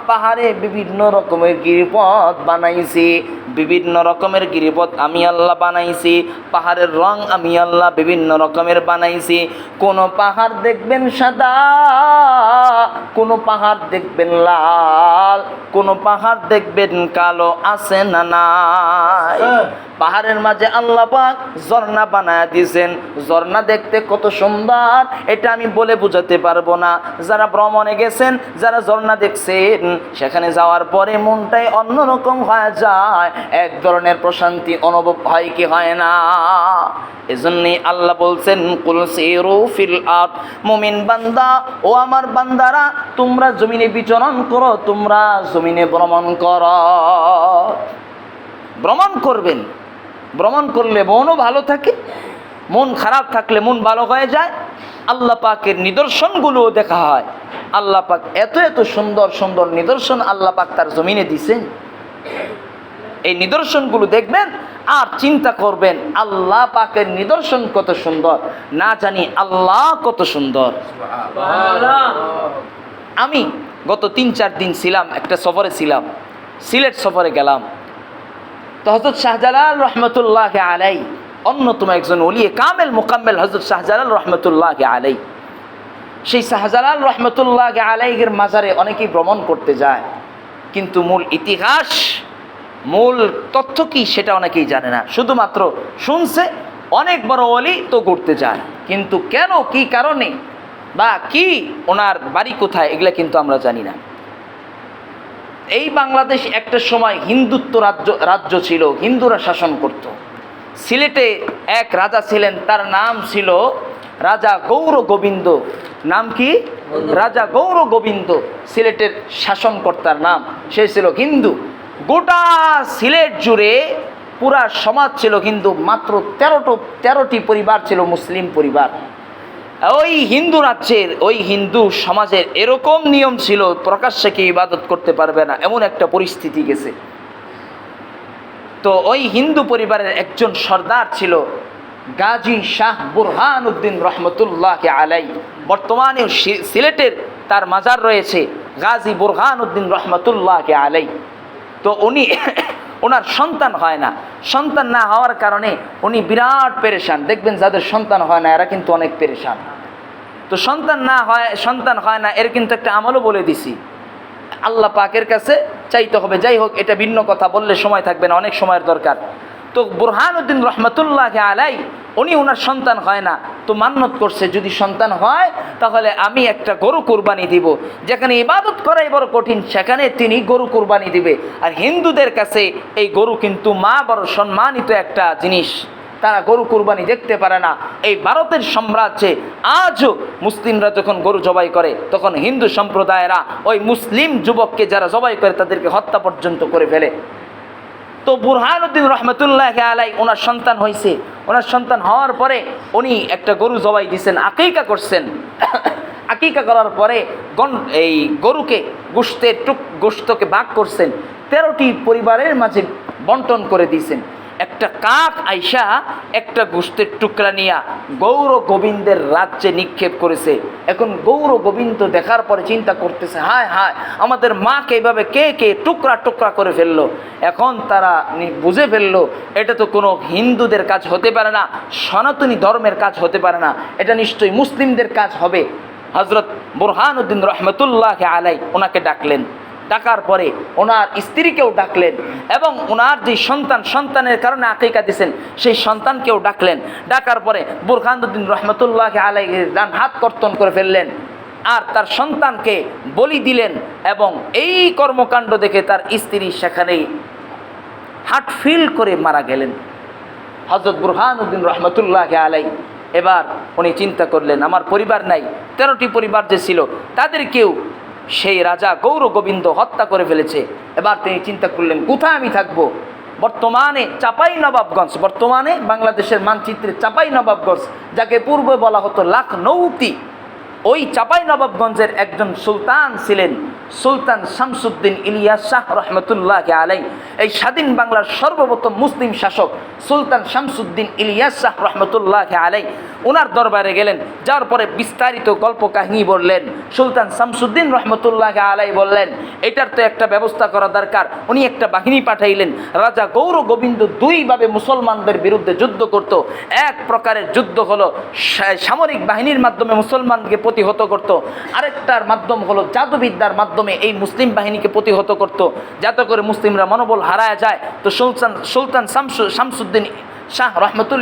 পাহাড়ে বিভিন্ন রকমের গিরিপথ বানাইছি, বিভিন্ন রকমের গিরিপথ আমি আল্লাহ বানাইছি। পাহাড়ের রং আমি আল্লাহ বিভিন্ন রকমের বানাইছি। কোনো পাহাড় দেখবেন সাদা, কোনো পাহাড় দেখবেন লাল, কোনো পাহাড় দেখবেন কালো, আছে না নাই? পাহাড়ের মাঝে আল্লাহ পাক ঝর্ণা বানায়া দিয়েছেন। ঝর্ণা দেখতে কত সুন্দর এটা আমি বলে বোঝাতে পারবো না। যারা ভ্রমণে গেছেন, যারা ঝর্ণা দেখছেন, সেখানে যাওয়ার পরে মনটাই অন্যরকম হয়ে যায়, এক ধরনের প্রশান্তি অনুভব হয় কি হয় না? এজন্যই আল্লাহ বলছেন, কুল সিরু ফিল আরদ। মুমিন বান্দা, ও আমার বান্দারা, তোমরা জমিনে বিচরণ করো, তোমরা জমিনে ভ্রমণ করো। ভ্রমণ করবেন, ভ্রমণ করলে মনও ভালো থাকে, মন খারাপ থাকলে মন ভালো হয়ে যায়। আল্লাহ পাকের নিদর্শনগুলো দেখা হয়। আল্লাহ পাক এত এত সুন্দর সুন্দর নিদর্শন আল্লাহ পাক তার জমিনে দিয়েছেন। এই নিদর্শনগুলো দেখবেন আর চিন্তা করবেন আল্লাহ পাকের নিদর্শন কত সুন্দর, না জানি আল্লাহ কত সুন্দর। আমি গত ৩-৪ দিন ছিলাম, একটা সফরে ছিলাম, সিলেট সফরে গেলাম। তো হযরত শাহজালাল রহমতুল্লাহ আলাই, অন্যতম একজন ওলিয়ে কামেল মোকাম্মেল হযরত শাহজালাল রহমতুল্লাহ আলাই, সেই শাহজালাল রহমতুল্লাহ আলাইয়ের মাজারে অনেকেই ভ্রমণ করতে যায়, কিন্তু মূল ইতিহাস, মূল তথ্য কি সেটা অনেকেই জানে না। শুধুমাত্র শুনছে অনেক বড় ওলি তো ঘুরতে যায়, কিন্তু কেন, কি কারণে বা কি ওনার বাড়ি কোথায়, এগুলা কিন্তু আমরা জানি না। এই বাংলাদেশ একটা সময় হিন্দুত্ব রাজ্য ছিল, হিন্দুরা শাসন করত। সিলেটে এক রাজা ছিলেন, তার নাম ছিল রাজা গৌর গোবিন্দ। নাম কি? রাজা গৌর গোবিন্দ সিলেটের শাসনকর্তার নাম। সে ছিল হিন্দু। গোটা সিলেট জুড়ে পুরা সমাজ ছিল হিন্দু, মাত্র 13টি পরিবার ছিল মুসলিম পরিবার। ওই হিন্দু রাজ্যের, ওই হিন্দু সমাজের এরকম নিয়ম ছিল, প্রকাশ্যে কেউ ইবাদত করতে পারবে না, এমন একটা পরিস্থিতি গেছে। তো ওই হিন্দু পরিবারের একজন সর্দার ছিল গাজী শাহ বুরহান উদ্দিন রহমতুল্লাহ আলাই। বর্তমানে সিলেটের তার মাজার রয়েছে। গাজী বুরহানুদ্দিন রহমতুল্লাহ আলাই। তো উনি ওনার সন্তান হয় না, সন্তান না হওয়ার কারণে উনি বিরাট পেরেশান। দেখবেন যাদের সন্তান হয় না এরা কিন্তু অনেক পেরেশান। তো সন্তান হয় না এর কিন্তু একটা আমলও বলে দিছি, আল্লাহ পাকের কাছে চাইতে হবে। যাই হোক, এটা ভিন্ন কথা, বললে সময় থাকবে না, অনেক সময়ের দরকার। তো বুরহানুদ্দিন রহমতুল্লাহ আলাই উনি ওনার সন্তান হয় না, তো মান্যত করছে যদি সন্তান হয় তাহলে আমি একটা গরু কুরবানি দিব। যেখানে ইবাদত করাই বড় কঠিন সেখানে তিনি গরু কুরবানি দিবে। আর হিন্দুদের কাছে এই গরু কিন্তু মা বড় সম্মানিত একটা জিনিস, তারা গরু কুরবানি দেখতে পারে না। এই ভারতের সাম্রাজ্যে আজও মুসলিমরা যখন গরু জবাই করে তখন হিন্দু সম্প্রদায়েরা ওই মুসলিম যুবককে যারা জবাই করে তাদেরকে হত্যা পর্যন্ত করে ফেলে। তো বুরহানুদ্দিন রহমতুল্লাহ আলাই ওনার সন্তান হয়েছে, ওনার সন্তান হওয়ার পরে উনি একটা গরু জবাই দিয়েছেন, আকিকা করছেন। আকিকা করার পরে এই গরুকে গোশতকে ভাগ করছেন, 13টি পরিবারের মাঝে বন্টন করে দিয়েছেন। একটা কাক আইসা একটা গোশতের টুকরা নিয়া গৌর গোবিন্দের রাজ্যে নিক্ষেপ করেছে। এখন গৌর গোবিন্দ দেখার পরে চিন্তা করতেছে, হায় হায় আমাদের মাকে এইভাবে কে কে টুকরা টুকরা করে ফেললো। এখন তারা বুঝে ফেললো এটা তো কোনো হিন্দুদের কাজ হতে পারে না, সনাতনী ধর্মের কাজ হতে পারে না, এটা নিশ্চয়ই মুসলিমদের কাজ হবে। হজরত বুরহানুদ্দিন রহমতুল্লাহ আলাই ওনাকে ডাকলেন, ডাকার পরে ওনার স্ত্রীকেও ডাকলেন এবং ওনার যে সন্তানের কারণে আকিকা দিয়েছেন সেই সন্তানকেও ডাকলেন। ডাকার পরে বুরহানুদ্দিন রহমতুল্লাহ আলাই ডান হাত কর্তন করে ফেললেন আর তার সন্তানকে বলি দিলেন। এবং এই কর্মকাণ্ড দেখে তার স্ত্রী সেখানেই হার্ট ফেল করে মারা গেলেন। হযরত বুরহানুদ্দিন রহমতুল্লাহ আলাই এবার উনি চিন্তা করলেন, আমার পরিবার নাই, 13টি পরিবার যে ছিল তাদেরকেও সেই রাজা গৌর গোবিন্দ হত্যা করে ফেলেছে। এবার তিনি চিন্তা করলেন কোথায় আমি থাকবো। বর্তমানে চাঁপাইনবাবগঞ্জ, বর্তমানে বাংলাদেশের মানচিত্রে চাঁপাইনবাবগঞ্জ, যাকে পূর্বে বলা হতো লাখনৌতি, ওই চাঁপাইনবাবগঞ্জের একজন সুলতান ছিলেন সুলতান শামসুদ্দিন ইলিয়াস শাহ রহমতুল্লাহ আলাই। এই স্বাধীন বাংলার সর্বপ্রথম মুসলিম শাসক সুলতান শামসুদ্দিন ইলিয়াস শাহ রহমতুল্লাহ আলাই ওনার দরবারে গেলেন। যার পরে বিস্তারিত গল্প কাহিনী বললেন। সুলতান শামসুদ্দিন রহমতুল্লাহ আলাই বললেন এটার তো একটা ব্যবস্থা করা দরকার। উনি একটা বাহিনী পাঠাইলেন। রাজা গৌর গোবিন্দ দুইভাবে মুসলমানদের বিরুদ্ধে যুদ্ধ করত। এক প্রকারের যুদ্ধ হলো সামরিক বাহিনীর মাধ্যমে মুসলমানকে প্রতিহত করত, আরেকটার মাধ্যম হলো জাদুবিদ্যার মাধ্যমে এই মুসলিম বাহিনীকে প্রতিহত করত, যাতে করে মুসলিমরা মনোবল হারায় যায়। তো সুলতান শামসুদ্দিন শাহ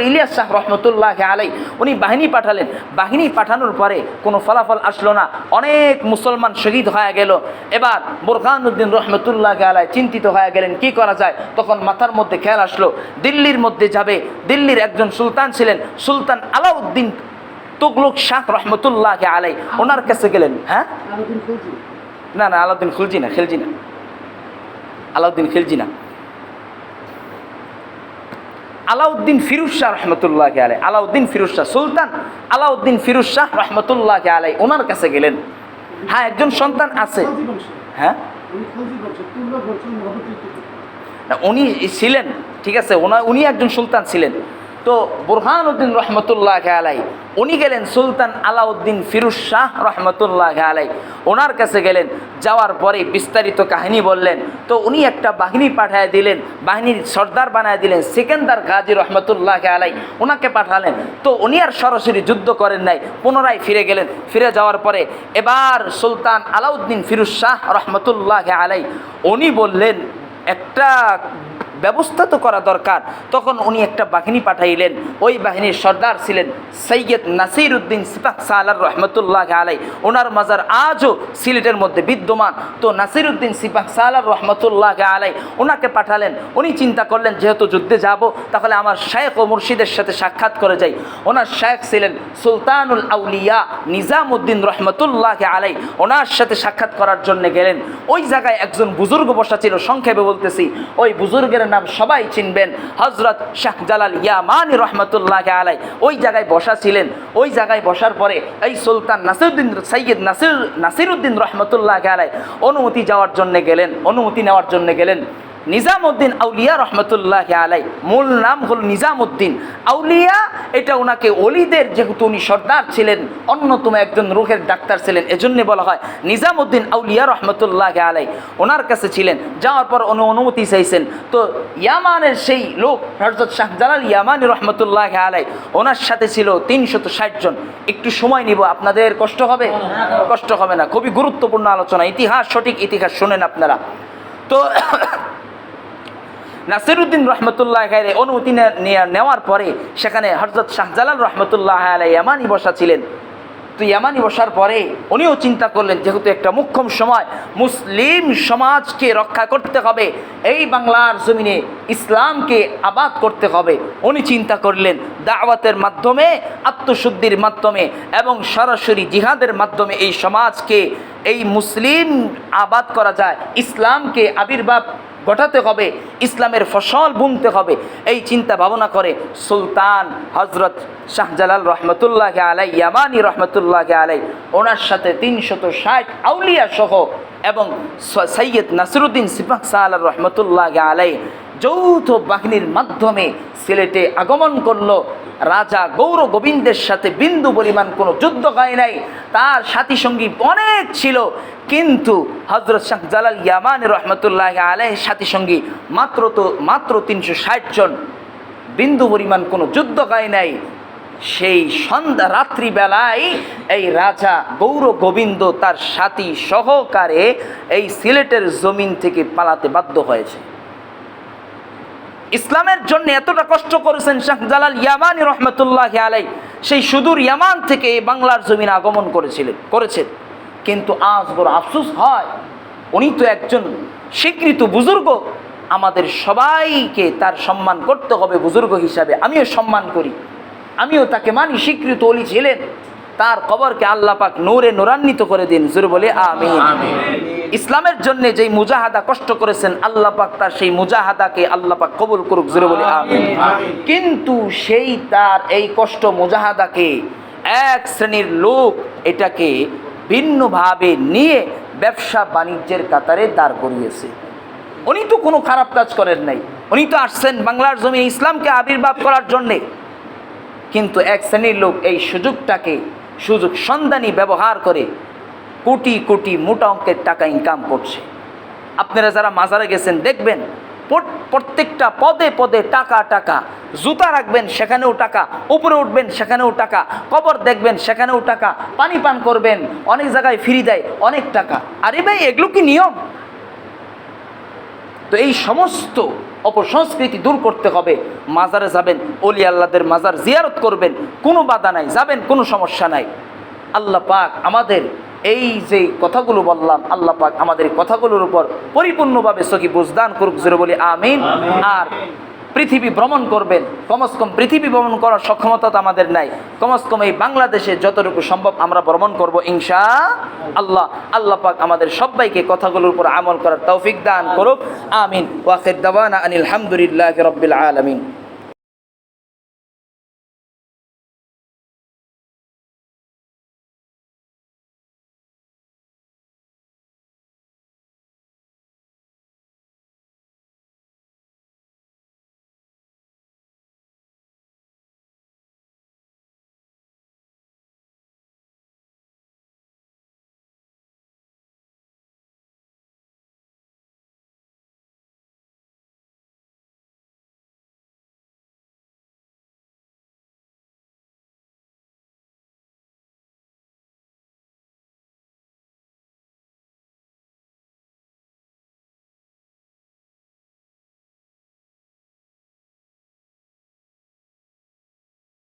ইলিয়াস শাহ রহমতুল্লাহ আলাই উনি বাহিনী পাঠালেন। বাহিনী পাঠানোর পরে কোনো ফলাফল আসলো না, অনেক মুসলমান শহীদ হয়ে গেল। এবার বুরহানুদ্দিন রহমতুল্লাহ আলাই চিন্তিত হয়ে গেলেন কি করা যায়। তখন মাথার মধ্যে খেয়াল আসলো দিল্লির মধ্যে যাবে। দিল্লির একজন সুলতান ছিলেন সুলতান আলাউদ্দিন তুগলক শাহ রহমতুল্লাহ আলাই, ওনার কাছে গেলেন। হ্যাঁ, না না, আলাউদ্দিন খিলজি না, আলাউদ্দিন খিলজি না, আলাউদ্দিন ফিরোজ শাহ রহমতুল্লাহ আলাই, আলাউদ্দিন ফিরোজ শাহ, সুলতান আলাউদ্দিন ফিরোজ শাহ রহমতুল্লাহ আলাই ওনার কাছে গেলেন। হ্যাঁ, একজন সন্তান আছে। হ্যাঁ, উনি ছিলেন, ঠিক আছে, উনি একজন সুলতান ছিলেন। তো বুরহানুদ্দিন রহমতুল্লাহ আলাই উনি গেলেন সুলতান আলাউদ্দিন ফিরোজ শাহ রহমতুল্লাহ আলাই ওনার কাছে গেলেন। যাওয়ার পরে বিস্তারিত কাহিনী বললেন। তো উনি একটা বাহিনী পাঠিয়ে দিলেন, বাহিনীর সর্দার বানায় দিলেন সিকান্দার গাজী রহমতুল্লাহ আলাই, ওনাকে পাঠালেন। তো উনি আর সরাসরি যুদ্ধ করেন নাই, পুনরায় ফিরে গেলেন। ফিরে যাওয়ার পরে এবার সুলতান আলাউদ্দিন ফিরোজ শাহ রহমতুল্লাহ আলাই উনি বললেন একটা ব্যবস্থা তো করা দরকার। তখন উনি একটা বাহিনী পাঠাইলেন। ওই বাহিনীর সর্দার ছিলেন সৈয়দ নাসির উদ্দিন সিপাহ সালার রহমতুল্লাহ আলাই, ওনার মাজার আজও সিলেটের মধ্যে বিদ্যমান। তো নাসির উদ্দিন সিপাহ সালার রহমতুল্লাহ আলাই ওনাকে পাঠালেন। উনি চিন্তা করলেন যেহেতু যুদ্ধে যাব তাহলে আমার শায়েখ ও মুর্শিদের সাথে সাক্ষাৎ করে যাই। ওনার শায়েখ ছিলেন সুলতানুল আউলিয়া নিজামুদ্দিন রহমতুল্লাহ আলাই, ওনার সাথে সাক্ষাৎ করার জন্য গেলেন। ওই জায়গায় একজন বুজুর্গ বসা ছিল, সংক্ষেপে বলতেছি, ওই বুজুর্গের নাম সবাই চিনবেন, হযরত শাহজালাল ইয়ামানি রহমতুল্লাহ আলাই ওই জায়গায় বসা ছিলেন। ওই জায়গায় বসার পরে এই সুলতান সৈয়দ নাসির উদ্দিন রহমতুল্লাহ আলাই অনুমতি নেওয়ার জন্য গেলেন। নিজামউদ্দিন আউলিয়া রহমতুল্লাহ আলাই, মূল নাম হল নিজামউদ্দিন আউলিয়া। এটা ওনাকে অলিদের, যেহেতু উনি সর্দার ছিলেন, অন্যতম একজন রুহের ডাক্তার ছিলেন, এজন্য বলা হয় নিজামউদ্দিন আউলিয়া রহমতুল্লাহ আলাই। ওনার কাছে ছিলেন, যাওয়ার পর উনি অনুমতি চাইছেন। তো ইয়ামানের সেই লোক হযরত শাহজালাল ইয়ামানি রহমতুল্লাহ আলাই, ওনার সাথে ছিল 360 জন। একটু সময় নিব, আপনাদের কষ্ট হবে? কষ্ট হবে না, খুবই গুরুত্বপূর্ণ আলোচনা, ইতিহাস, সঠিক ইতিহাস শোনেন আপনারা। তো নাসিরউদ্দিন রহমতুল্লাহ আলাই অনুমতি নেওয়ার পরে সেখানে হযরত শাহজালাল রহমতুল্লাহ আলাই ইয়ামানি বসা ছিলেন। তো ইয়ামানি বসার পরে উনিও চিন্তা করলেন, যেহেতু একটা মুখ্যম সময়, মুসলিম সমাজকে রক্ষা করতে হবে, এই বাংলার জমিনে ইসলামকে আবাদ করতে হবে। উনি চিন্তা করলেন দাওয়াতের মাধ্যমে, আত্মশুদ্ধির মাধ্যমে এবং সরাসরি জিহাদের মাধ্যমে এই সমাজকে, এই মুসলিম আবাদ করা যায়, ইসলামকে আবির্ভাব ঘটাতে হবে, ইসলামের ফসল বুনতে হবে। এই চিন্তা ভাবনা করে সুলতান হযরত শাহজালাল রহমতুল্লাহ আলাই ইয়ামানি রহমতুল্লাহ আলাই, ওনার সাথে 360 আউলিয়া সহ এবং সৈয়দ নাসিরউদ্দিন সিপাহ সালার রহমতুল্লাহ আলাই যৌথ বাহিনীর মাধ্যমে সিলেটে আগমন করলো। রাজা গৌর গোবিন্দের সাথে বিন্দু পরিমাণ কোনো যুদ্ধ হয় নাই, তার সাথী সঙ্গী অনেক ছিল, কিন্তু হযরত শাহজালাল ইয়ামানি রহমতুল্লাহ আলাইহির সাথী সঙ্গী মাত্র 360 জন, বিন্দু পরিমাণ কোনো যুদ্ধ হয় নাই। সেই সন্ধ্যা রাত্রিবেলায় এই রাজা গৌর গোবিন্দ তার সাথী সহকারে এই সিলেটের জমিন থেকে পালাতে বাধ্য হয়েছে। ইসলামের জন্য এতটা কষ্ট করেছেন শাহজালাল ইয়ামানি রহমতুল্লাহ আলাই, সেই সুদূর ইয়ামান থেকে বাংলার জমিনে আগমন করেছেন। কিন্তু আজ বড় আফসোস হয়, উনি তো একজন স্বীকৃত বুজুর্গ, আমাদের সবাইকে তার সম্মান করতে হবে বুজুর্গ হিসাবে। আমিও সম্মান করি, আমিও তাকে মানি, স্বীকৃত ওলি ছিলেন। তার কবরকে আল্লাহ পাক নূরে নূরান্বিত করে দিন, জোরে বলে আমিন। ইসলামের জন্য যেই মুজাহাদা কষ্ট করেছেন, আল্লাহ পাক তার সেই মুজাহাদাকে আল্লাহ পাক কবুল করুক, জোরে বলে আমিন। কিন্তু সেই তার এই কষ্ট মুজাহাদাকে এক শ্রেণীর লোক এটাকে ভিন্নভাবে নিয়ে ব্যবসা বাণিজ্যের কাতারে দাঁড় করিয়েছে। উনি তো কোনো খারাপ কাজ করেন নাই, উনি তো আসছেন বাংলার জমি ইসলামকে আবির্ভাব করার জন্যে। কিন্তু এক শ্রেণীর লোক এই সুযোগটাকে সুযোগ সন্ধানী ব্যবহার করে কোটি কোটি মোটা অঙ্কের টাকা ইনকাম করছে। আপনারা যারা মাজারে গেছেন দেখবেন, প্রত্যেকটা পদে পদে টাকা টাকা, জুতা রাখবেন সেখানেও টাকা, উপরে উঠবেন সেখানেও টাকা, কবর দেখবেন সেখানেও টাকা, পানি পান করবেন অনেক জায়গায় ফ্রি দেয়, অনেক টাকা। আরে ভাই, এগুলো কি নিয়ম? তো এই সমস্ত অপসংস্কৃতি দূর করতে হবে। মাজারে যাবেন, ওলি আল্লাহদের মাজার জিয়ারত করবেন, কোনো বাধা নাই, যাবেন, কোনো সমস্যা নাই। আল্লাহ পাক আমাদের এই যে কথাগুলো বললাম, আল্লাহ পাক আমাদের কথাগুলোর উপর পরিপূর্ণভাবে সহি বুঝদান করুক, জোরে বলি আমিন। আর পৃথিবী ভ্রমণ করবেন, কমস কম পৃথিবী ভ্রমণ করার সক্ষমতা তো আমাদের নাই, কমস কম এই বাংলাদেশে যতটুকু সম্ভব আমরা ভ্রমণ করব ইনশাআল্লাহ। আল্লাহ পাক আমাদের সবাইকে কথাগুলোর উপর আমল করার তৌফিক দান করুক, আমিন। ওয়া আখির দাওয়ানা আনিল হামদুলিল্লাহি রাব্বিল আলামিন।